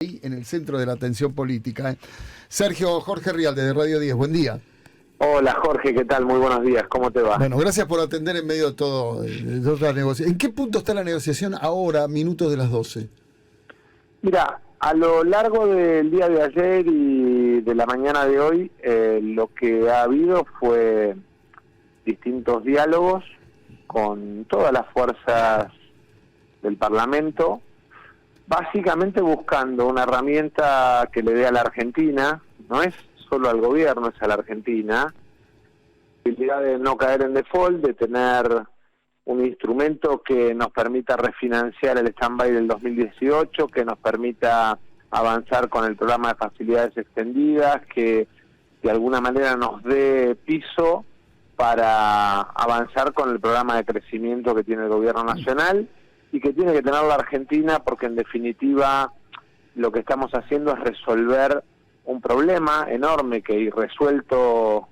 Ahí en el centro de la atención política. Sergio Jorge Rialde de Radio 10, buen día. Hola Jorge, ¿qué tal? Muy buenos días, ¿cómo te va? Bueno, gracias por atender en medio de todo, de toda la negociación. ¿En qué punto está la negociación ahora, minutos de las 12? Mira, a lo largo del día de ayer y de la mañana de hoy, lo que ha habido fue distintos diálogos con todas las fuerzas del Parlamento, básicamente buscando una herramienta que le dé a la Argentina, no es solo al gobierno, es a la Argentina, la posibilidad de no caer en default, de tener un instrumento que nos permita refinanciar el stand-by del 2018, que nos permita avanzar con el programa de facilidades extendidas, que de alguna manera nos dé piso para avanzar con el programa de crecimiento que tiene el gobierno nacional y que tiene que tener la Argentina, porque en definitiva lo que estamos haciendo es resolver un problema enorme que irresuelto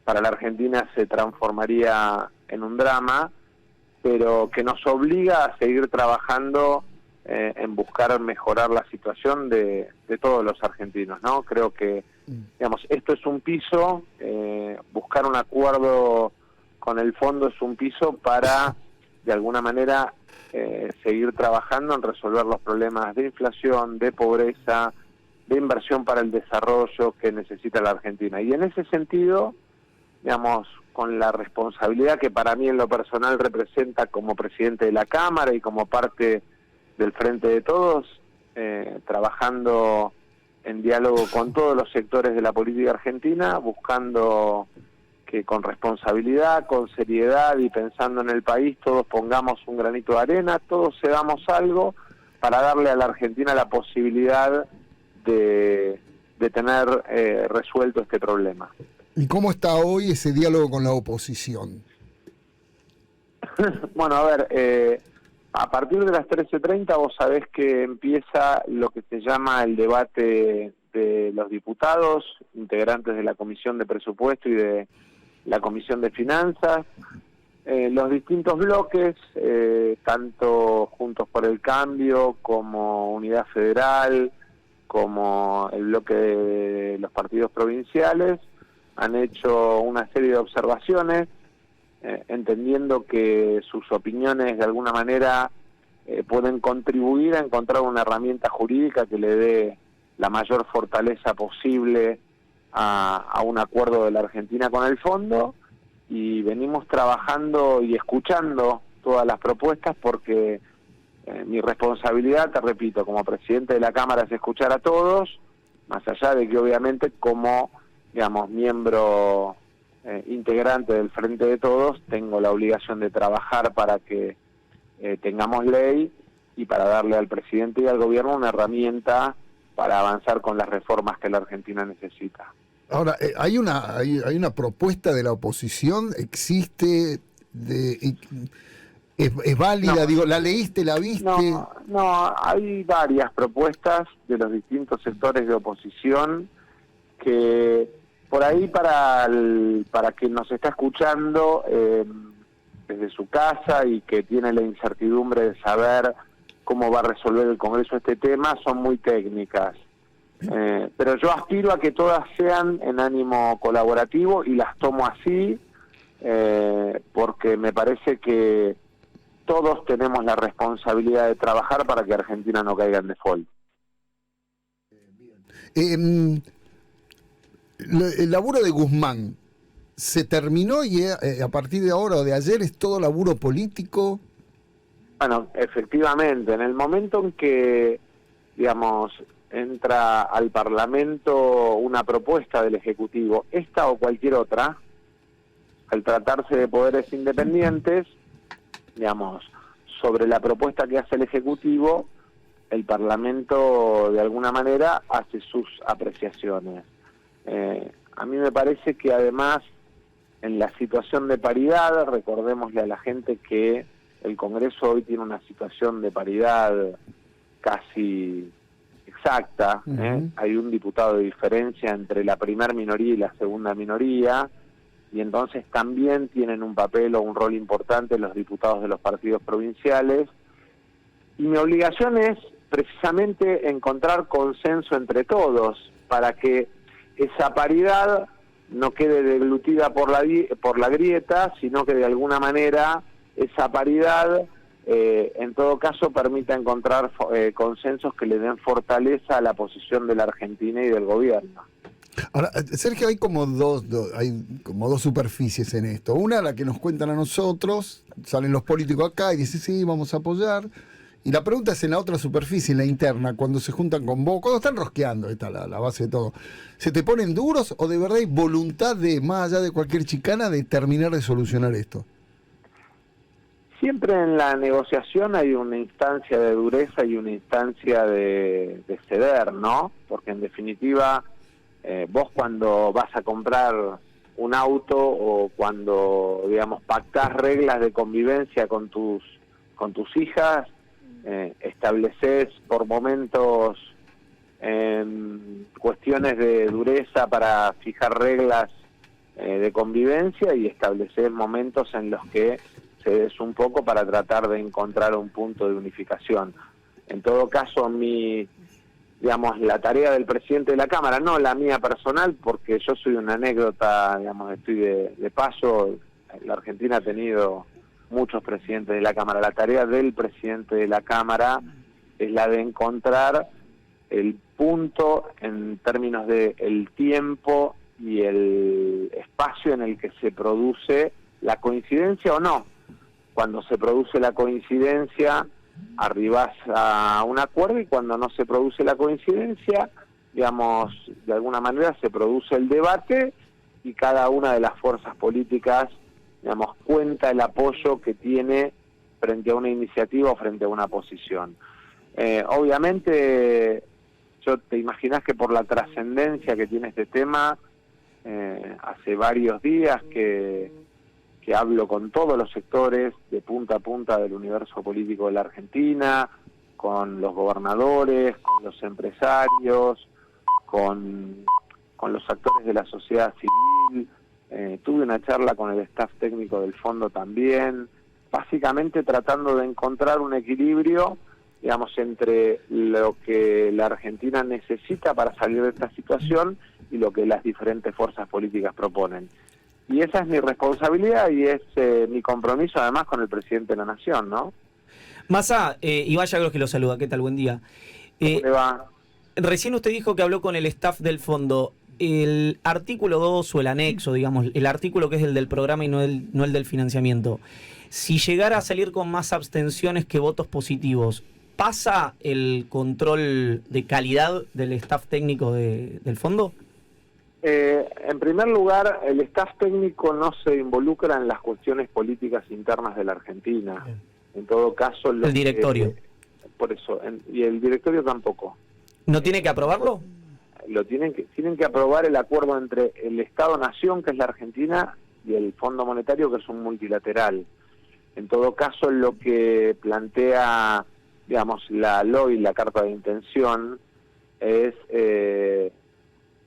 para la Argentina se transformaría en un drama, pero que nos obliga a seguir trabajando en buscar mejorar la situación de todos los argentinos, ¿no? Creo que, digamos, esto es un piso, buscar un acuerdo con el fondo es un piso para, de alguna manera, seguir trabajando en resolver los problemas de inflación, de pobreza, de inversión para el desarrollo que necesita la Argentina. Y en ese sentido, digamos, con la responsabilidad que para mí en lo personal representa como presidente de la Cámara y como parte del Frente de Todos, trabajando en diálogo con todos los sectores de la política argentina, buscando que con responsabilidad, con seriedad y pensando en el país, todos pongamos un granito de arena, todos cedamos algo para darle a la Argentina la posibilidad de tener resuelto este problema. ¿Y cómo está hoy ese diálogo con la oposición? Bueno, a ver, a partir de las 13:30 vos sabés que empieza lo que se llama el debate de los diputados, integrantes de la Comisión de Presupuesto y de la Comisión de Finanzas, los distintos bloques, tanto Juntos por el Cambio como Unidad Federal, como el bloque de los partidos provinciales, han hecho una serie de observaciones, entendiendo que sus opiniones de alguna manera pueden contribuir a encontrar una herramienta jurídica que le dé la mayor fortaleza posible a un acuerdo de la Argentina con el fondo, y venimos trabajando y escuchando todas las propuestas porque mi responsabilidad, te repito, como presidente de la Cámara es escuchar a todos, más allá de que obviamente como, digamos, miembro integrante del Frente de Todos, tengo la obligación de trabajar para que tengamos ley y para darle al presidente y al gobierno una herramienta para avanzar con las reformas que la Argentina necesita. Ahora, hay una propuesta de la oposición, existe, es válida, No, digo, ¿la leíste, la viste? No, hay varias propuestas de los distintos sectores de oposición que por ahí para quien nos está escuchando desde su casa y que tiene la incertidumbre de saber cómo va a resolver el Congreso este tema, son muy técnicas. Pero yo aspiro a que todas sean en ánimo colaborativo y las tomo así, porque me parece que todos tenemos la responsabilidad de trabajar para que Argentina no caiga en default. El laburo de Guzmán se terminó y a partir de ahora o de ayer es todo laburo político. Bueno, efectivamente, en el momento en que, digamos, entra al Parlamento una propuesta del Ejecutivo, esta o cualquier otra, al tratarse de poderes independientes, digamos, sobre la propuesta que hace el Ejecutivo, el Parlamento de alguna manera hace sus apreciaciones. A mí me parece que además en la situación de paridad, recordémosle a la gente que el Congreso hoy tiene una situación de paridad casi exacta, hay un diputado de diferencia entre la primer minoría y la segunda minoría, y entonces también tienen un papel o un rol importante los diputados de los partidos provinciales, y mi obligación es precisamente encontrar consenso entre todos para que esa paridad no quede deglutida por la grieta, sino que de alguna manera esa paridad en todo caso permita encontrar consensos que le den fortaleza a la posición de la Argentina y del gobierno. Ahora, Sergio, hay como dos superficies en esto. Una, la que nos cuentan a nosotros, salen los políticos acá y dicen, sí, vamos a apoyar. Y la pregunta es en la otra superficie, en la interna, cuando se juntan con vos, cuando están rosqueando, esta la base de todo. ¿Se te ponen duros o de verdad hay voluntad de, más allá de cualquier chicana, de terminar de solucionar esto? Siempre en la negociación hay una instancia de dureza y una instancia de ceder, ¿no? Porque en definitiva, vos cuando vas a comprar un auto o cuando, digamos, pactás reglas de convivencia con tus hijas, estableces por momentos cuestiones de dureza para fijar reglas de convivencia y estableces momentos en los que cedes un poco para tratar de encontrar un punto de unificación. En todo caso, la tarea del presidente de la Cámara, no la mía personal, porque yo soy una anécdota, estoy de paso. La Argentina ha tenido muchos presidentes de la Cámara. La tarea del presidente de la Cámara es la de encontrar el punto en términos de el tiempo y el espacio en el que se produce la coincidencia o no. Cuando se produce la coincidencia, arribás a un acuerdo, y cuando no se produce la coincidencia, de alguna manera se produce el debate y cada una de las fuerzas políticas, cuenta el apoyo que tiene frente a una iniciativa o frente a una posición. Obviamente, te imaginás que por la trascendencia que tiene este tema, hace varios días que hablo con todos los sectores de punta a punta del universo político de la Argentina, con los gobernadores, con los empresarios, con los actores de la sociedad civil. Tuve una charla con el staff técnico del fondo también, básicamente tratando de encontrar un equilibrio, entre lo que la Argentina necesita para salir de esta situación y lo que las diferentes fuerzas políticas proponen. Y esa es mi responsabilidad y es mi compromiso además con el presidente de la Nación, ¿no? Massa, Iván Yagros que lo saluda, ¿qué tal? Buen día. ¿Cómo le va? Recién usted dijo que habló con el staff del fondo. El artículo 2 o el anexo, el artículo que es el del programa y no el del financiamiento, si llegara a salir con más abstenciones que votos positivos, ¿pasa el control de calidad del staff técnico del fondo? En primer lugar, el staff técnico no se involucra en las cuestiones políticas internas de la Argentina. Bien. En todo caso... El directorio. Por eso, y el directorio tampoco. ¿No tiene que aprobarlo? Tienen que aprobar el acuerdo entre el Estado-Nación, que es la Argentina, y el Fondo Monetario, que es un multilateral. En todo caso, lo que plantea, la LOI, la Carta de Intención, es...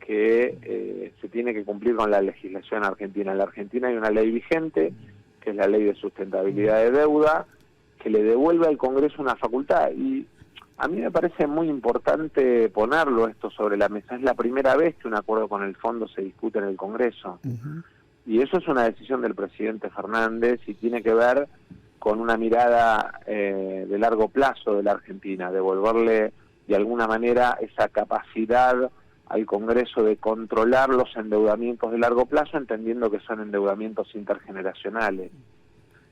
que se tiene que cumplir con la legislación argentina. En la Argentina hay una ley vigente, que es la Ley de Sustentabilidad de Deuda, que le devuelve al Congreso una facultad. Y a mí me parece muy importante ponerlo esto sobre la mesa. Es la primera vez que un acuerdo con el fondo se discute en el Congreso. Uh-huh. Y eso es una decisión del presidente Fernández y tiene que ver con una mirada de largo plazo de la Argentina, devolverle de alguna manera esa capacidad al Congreso de controlar los endeudamientos de largo plazo, entendiendo que son endeudamientos intergeneracionales.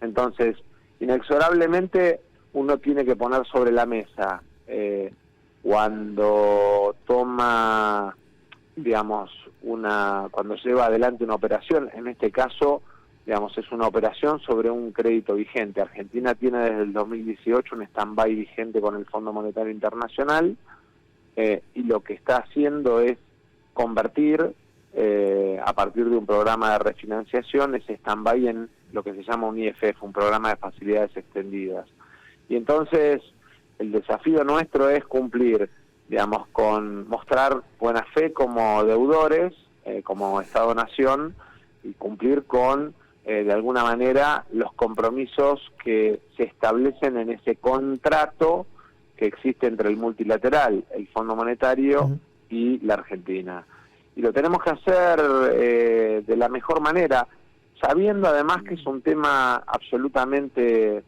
Entonces, inexorablemente uno tiene que poner sobre la mesa, cuando toma, cuando lleva adelante una operación, en este caso, es una operación sobre un crédito vigente. Argentina tiene desde el 2018 un stand-by vigente con el Fondo Monetario Internacional, y lo que está haciendo es convertir, a partir de un programa de refinanciación, ese stand-by en lo que se llama un IFF, un programa de facilidades extendidas. Y entonces el desafío nuestro es cumplir, con mostrar buena fe como deudores, como Estado-Nación, y cumplir con, de alguna manera, los compromisos que se establecen en ese contrato que existe entre el multilateral, el Fondo Monetario y la Argentina. Y lo tenemos que hacer de la mejor manera, sabiendo además que es un tema absolutamente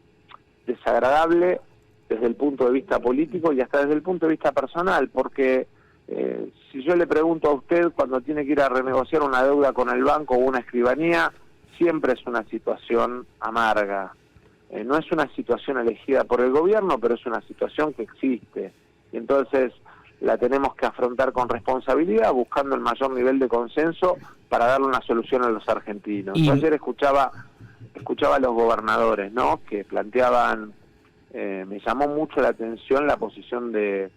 desagradable desde el punto de vista político y hasta desde el punto de vista personal, porque si yo le pregunto a usted cuando tiene que ir a renegociar una deuda con el banco o una escribanía, siempre es una situación amarga. No es una situación elegida por el gobierno, pero es una situación que existe. Y entonces la tenemos que afrontar con responsabilidad, buscando el mayor nivel de consenso para darle una solución a los argentinos. Yo ayer escuchaba a los gobernadores, ¿no?, que planteaban, me llamó mucho la atención la posición de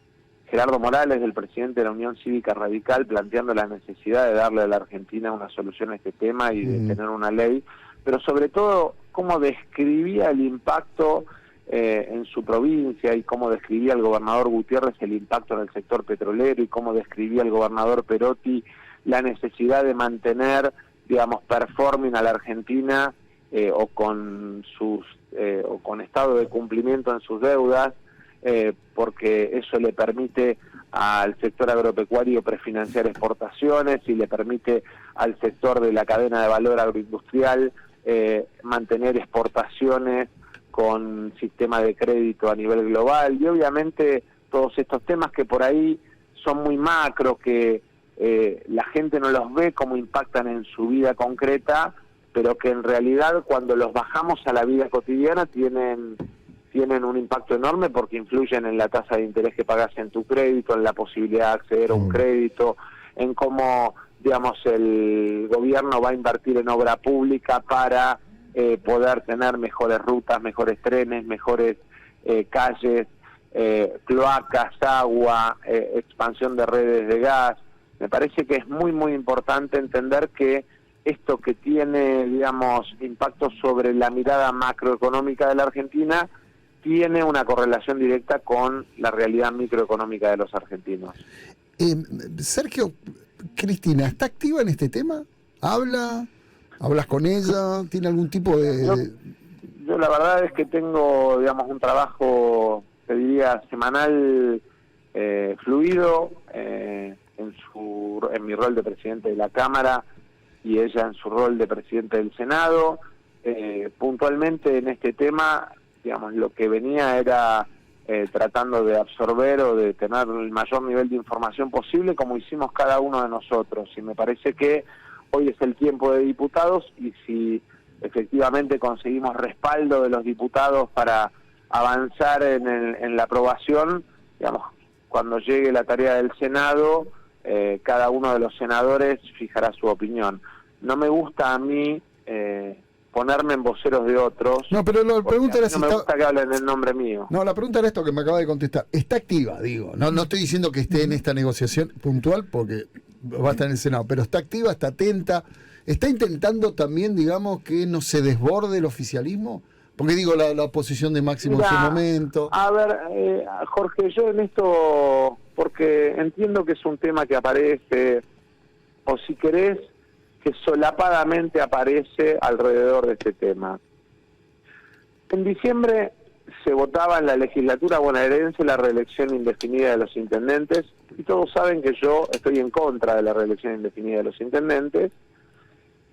Gerardo Morales, del presidente de la Unión Cívica Radical, planteando la necesidad de darle a la Argentina una solución a este tema y de tener una ley, pero sobre todo cómo describía el impacto en su provincia y cómo describía el gobernador Gutiérrez el impacto en el sector petrolero y cómo describía el gobernador Perotti la necesidad de mantener, digamos, performing a la Argentina o con estado de cumplimiento en sus deudas, porque eso le permite al sector agropecuario prefinanciar exportaciones y le permite al sector de la cadena de valor agroindustrial mantener exportaciones con sistema de crédito a nivel global, y obviamente todos estos temas que por ahí son muy macro, que la gente no los ve cómo impactan en su vida concreta, pero que en realidad cuando los bajamos a la vida cotidiana tienen un impacto enorme porque influyen en la tasa de interés que pagas en tu crédito, en la posibilidad de acceder a un crédito, en cómo, digamos, el gobierno va a invertir en obra pública para poder tener mejores rutas, mejores trenes, mejores calles, cloacas, agua, expansión de redes de gas. Me parece que es muy, muy importante entender que esto que tiene, digamos, impacto sobre la mirada macroeconómica de la Argentina tiene una correlación directa con la realidad microeconómica de los argentinos. Sergio, Cristina, ¿está activa en este tema? ¿Hablas con ella? ¿Tiene algún tipo de...? Yo la verdad es que tengo, digamos, un trabajo, te diría, semanal fluido en mi rol de presidente de la Cámara y ella en su rol de presidente del Senado. Puntualmente en este tema, digamos, lo que venía era tratando de absorber o de tener el mayor nivel de información posible, como hicimos cada uno de nosotros. Y me parece que hoy es el tiempo de diputados, y si efectivamente conseguimos respaldo de los diputados para avanzar en la aprobación, digamos, cuando llegue la tarea del Senado, cada uno de los senadores fijará su opinión. No me gusta a mí ponerme en voceros de otros. No, pero la pregunta era si no me gusta que hablen en nombre mío. No, la pregunta era esto que me acaba de contestar. ¿Está activa? Digo, no estoy diciendo que esté en esta negociación puntual porque va a estar en el Senado, pero está activa, está atenta, está intentando también, digamos, que no se desborde el oficialismo. Porque digo, la oposición de Máximo en su momento. A ver, Jorge, yo en esto, porque entiendo que es un tema que aparece, o si querés, que solapadamente aparece alrededor de este tema. En diciembre se votaba en la legislatura bonaerense la reelección indefinida de los intendentes, y todos saben que yo estoy en contra de la reelección indefinida de los intendentes,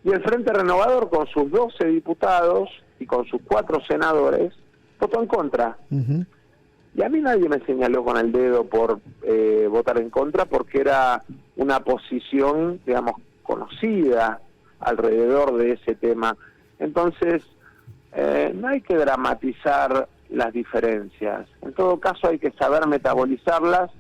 y el Frente Renovador, con sus 12 diputados y con sus 4 senadores, votó en contra. Y a mí nadie me señaló con el dedo por votar en contra, porque era una posición, digamos, conocida alrededor de ese tema. Entonces, no hay que dramatizar las diferencias. En todo caso, hay que saber metabolizarlas,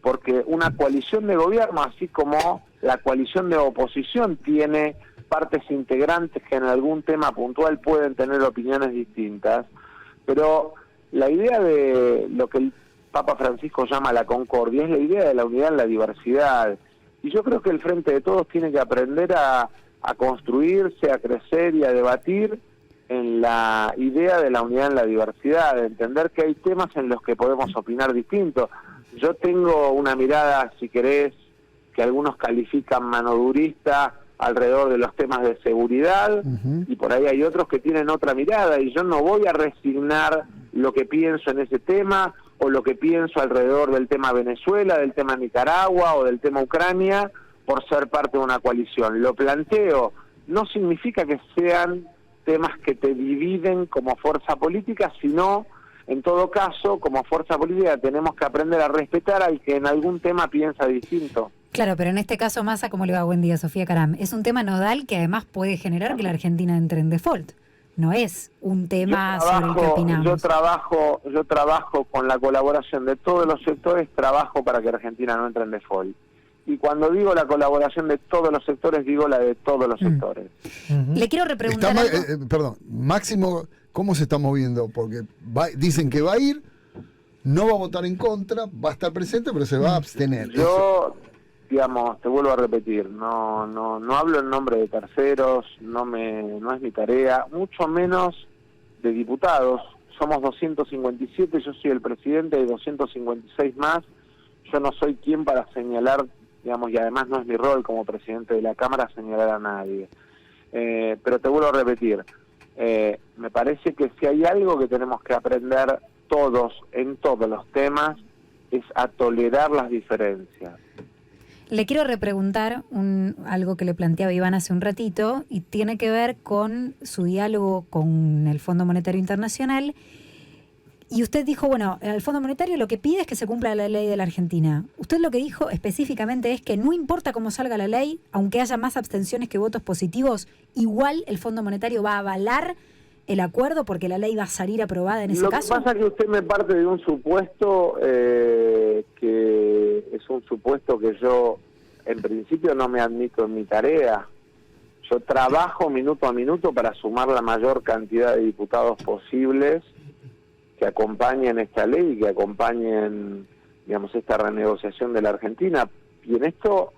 porque una coalición de gobierno, así como la coalición de oposición, tiene partes integrantes que en algún tema puntual pueden tener opiniones distintas, pero la idea de lo que el Papa Francisco llama la concordia es la idea de la unidad en la diversidad. Y yo creo que el Frente de Todos tiene que aprender a construirse, a crecer y a debatir en la idea de la unidad en la diversidad, de entender que hay temas en los que podemos opinar distinto. Yo tengo una mirada, si querés, que algunos califican manodurista alrededor de los temas de seguridad, y por ahí hay otros que tienen otra mirada, y yo no voy a resignar lo que pienso en ese tema o lo que pienso alrededor del tema Venezuela, del tema Nicaragua o del tema Ucrania por ser parte de una coalición. Lo planteo, no significa que sean temas que te dividen como fuerza política, sino, en todo caso, como fuerza política tenemos que aprender a respetar al que en algún tema piensa distinto. Claro, pero en este caso, Massa, ¿cómo le va? Buen día, Sofía Caram. Es un tema nodal que además puede generar que la Argentina entre en default. No es un tema sobre el que opinamos. Yo trabajo con la colaboración de todos los sectores, trabajo para que Argentina no entre en default. Y cuando digo la colaboración de todos los sectores, digo la de todos los sectores. Le quiero repreguntar perdón, Máximo, ¿cómo se está moviendo? Porque dicen que va a ir, no va a votar en contra, va a estar presente, pero se va a abstener. Yo, digamos, te vuelvo a repetir, no hablo en nombre de terceros, no es mi tarea, mucho menos de diputados. Somos 257, yo soy el presidente de 256 más. Yo no soy quien para señalar, digamos, y además no es mi rol como presidente de la Cámara señalar a nadie. Pero te vuelvo a repetir, me parece que si hay algo que tenemos que aprender todos, en todos los temas, es a tolerar las diferencias. Le quiero repreguntar algo que le planteaba Iván hace un ratito y tiene que ver con su diálogo con el Fondo Monetario Internacional. Y usted dijo, bueno, el Fondo Monetario lo que pide es que se cumpla la ley de la Argentina. Usted lo que dijo específicamente es que no importa cómo salga la ley, aunque haya más abstenciones que votos positivos, igual el Fondo Monetario va a avalar el acuerdo porque la ley va a salir aprobada en ese caso. Lo que pasa es que usted me parte de un supuesto que es un supuesto que yo en principio no me admito en mi tarea. Yo trabajo minuto a minuto para sumar la mayor cantidad de diputados posibles que acompañen esta ley y que acompañen, digamos, esta renegociación de la Argentina. Y en esto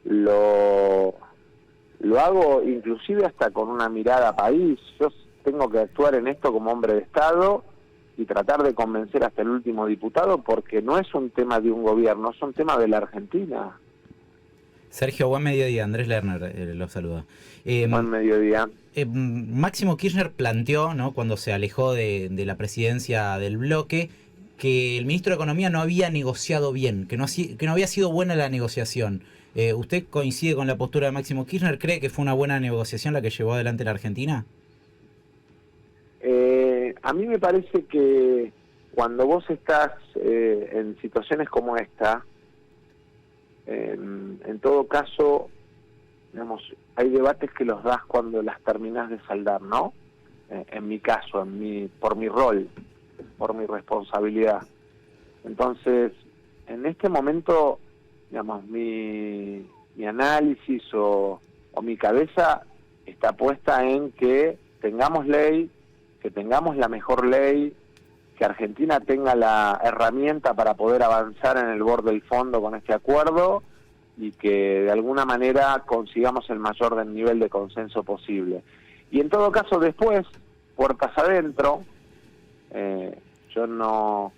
lo hago inclusive hasta con una mirada país. Yo tengo que actuar en esto como hombre de Estado y tratar de convencer hasta el último diputado, porque no es un tema de un gobierno, es un tema de la Argentina. Sergio, buen mediodía. Andrés Lerner lo saluda. Buen mediodía. Máximo Kirchner planteó, ¿no?, cuando se alejó de la presidencia del bloque, que el ministro de Economía no había negociado bien, que no había sido buena la negociación. ¿Usted coincide con la postura de Máximo Kirchner? ¿Cree que fue una buena negociación la que llevó adelante la Argentina? A mí me parece que cuando vos estás en situaciones como esta, en todo caso, digamos, hay debates que los das cuando las terminás de saldar, ¿no? En mi caso, por mi rol, por mi responsabilidad. Entonces, en este momento, digamos, mi análisis o mi cabeza está puesta en que tengamos ley, que tengamos la mejor ley, que Argentina tenga la herramienta para poder avanzar en el borde del fondo con este acuerdo y que de alguna manera consigamos el mayor nivel de consenso posible. Y en todo caso después, puertas adentro, yo no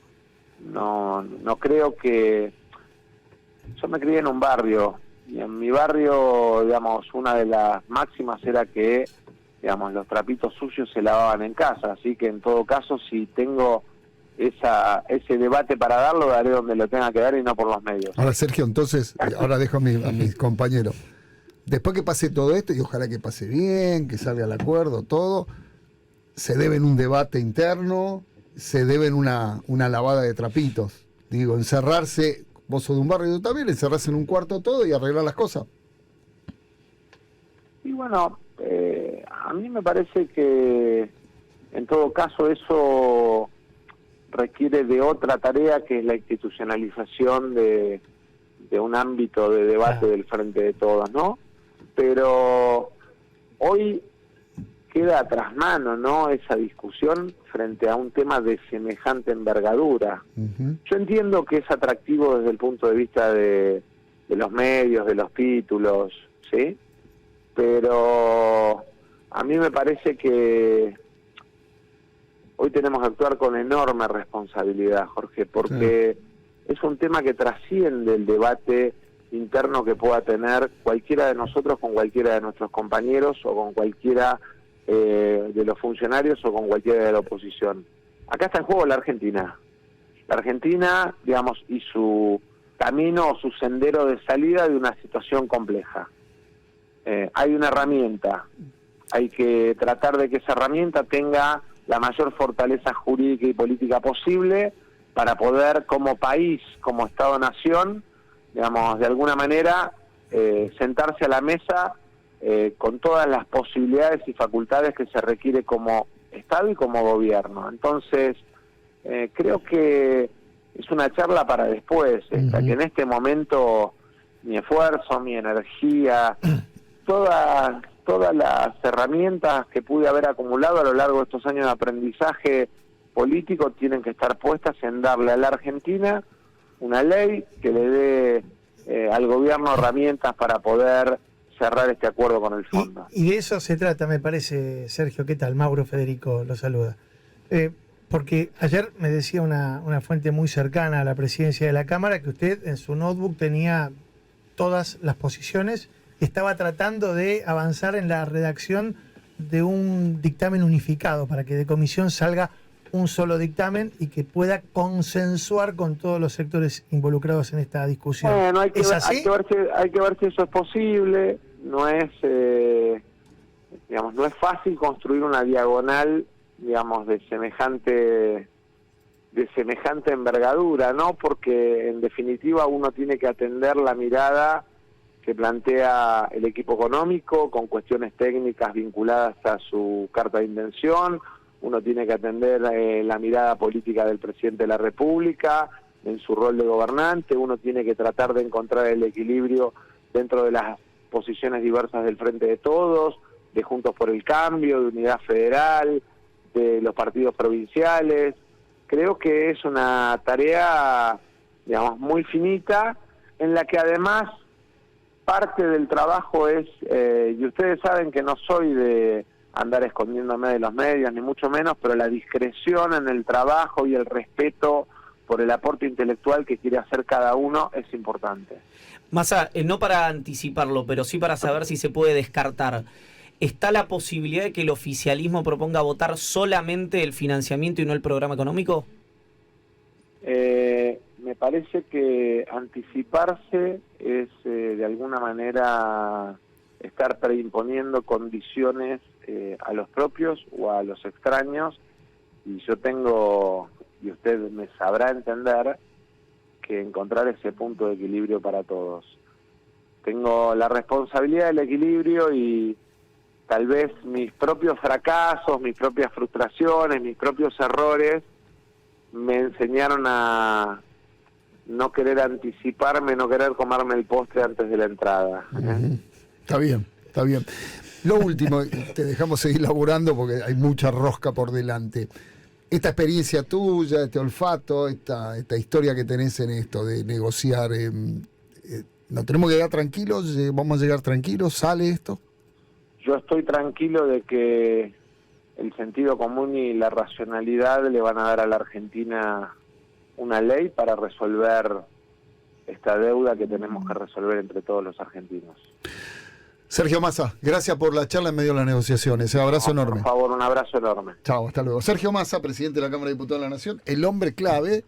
creo que... Yo me crié en un barrio y en mi barrio, digamos, una de las máximas era que, digamos, los trapitos sucios se lavaban en casa, así que en todo caso si tengo ese debate para darlo, daré donde lo tenga que dar y no por los medios. Ahora, Sergio, entonces, ahora dejo a mis compañeros. Después que pase todo esto, y ojalá que pase bien, que salga el acuerdo, todo, se deben un debate interno, se deben una lavada de trapitos. Digo, encerrarse, vos sos de un barrio y yo también, encerrarse en un cuarto todo y arreglar las cosas. Y bueno, a mí me parece que en todo caso eso requiere de otra tarea, que es la institucionalización de un ámbito de debate del Frente de Todos, ¿no? Pero hoy queda tras mano, ¿no?, esa discusión frente a un tema de semejante envergadura. Yo entiendo que es atractivo desde el punto de vista de los medios, de los títulos, ¿sí? Pero a mí me parece que hoy tenemos que actuar con enorme responsabilidad, Jorge, porque es un tema que trasciende el debate interno que pueda tener cualquiera de nosotros con cualquiera de nuestros compañeros o con cualquiera de los funcionarios o con cualquiera de la oposición. Acá está en juego la Argentina. la Argentina, digamos, y su camino o su sendero de salida de una situación compleja. Hay una herramienta, hay que tratar de que esa herramienta tenga la mayor fortaleza jurídica y política posible para poder, como país, como Estado-Nación, digamos, de alguna manera, sentarse a la mesa con todas las posibilidades y facultades que se requiere como Estado y como gobierno. Entonces, creo que es una charla para después, que en este momento mi esfuerzo, mi energía, todas las herramientas que pude haber acumulado a lo largo de estos años de aprendizaje político tienen que estar puestas en darle a la Argentina una ley que le dé al gobierno herramientas para poder cerrar este acuerdo con el fondo. Y de eso se trata, me parece, Sergio. ¿Qué tal? Mauro Federico lo saluda. Porque ayer me decía una fuente muy cercana a la presidencia de la Cámara que usted en su notebook tenía todas las posiciones y estaba tratando de avanzar en la redacción de un dictamen unificado para que de comisión salga un solo dictamen y que pueda consensuar con todos los sectores involucrados en esta discusión. Bueno, hay que ver si eso es posible. No es, digamos, no es fácil construir una diagonal, digamos, de semejante envergadura, ¿no? Porque en definitiva uno tiene que atender la mirada que plantea el equipo económico con cuestiones técnicas vinculadas a su carta de intención. Uno tiene que atender la mirada política del presidente de la República en su rol de gobernante. Uno tiene que tratar de encontrar el equilibrio dentro de las posiciones diversas del Frente de Todos, de Juntos por el Cambio, de Unidad Federal, de los partidos provinciales. Creo que es una tarea, digamos, muy finita, en la que además parte del trabajo es, y ustedes saben que no soy de andar escondiéndome de los medios, ni mucho menos, pero la discreción en el trabajo y el respeto por el aporte intelectual que quiere hacer cada uno es importante. Massa, no para anticiparlo, pero sí para saber si se puede descartar. ¿Está la posibilidad de que el oficialismo proponga votar solamente el financiamiento y no el programa económico? Me parece que anticiparse es de alguna manera estar preimponiendo condiciones a los propios o a los extraños, y yo tengo, y usted me sabrá entender, que encontrar ese punto de equilibrio para todos. Tengo la responsabilidad del equilibrio y tal vez mis propios fracasos, mis propias frustraciones, mis propios errores me enseñaron a no querer anticiparme, no querer comerme el postre antes de la entrada. Está bien, está bien. Lo último, te dejamos seguir laburando porque hay mucha rosca por delante. Esta experiencia tuya, este olfato, esta historia que tenés en esto de negociar, ¿nos tenemos que llegar tranquilos? ¿Vamos a llegar tranquilos? ¿Sale esto? Yo estoy tranquilo de que el sentido común y la racionalidad le van a dar a la Argentina una ley para resolver esta deuda que tenemos que resolver entre todos los argentinos. Sergio Massa, gracias por la charla en medio de las negociaciones. Un abrazo enorme. Por favor, un abrazo enorme. Chao, hasta luego. Sergio Massa, presidente de la Cámara de Diputados de la Nación, el hombre clave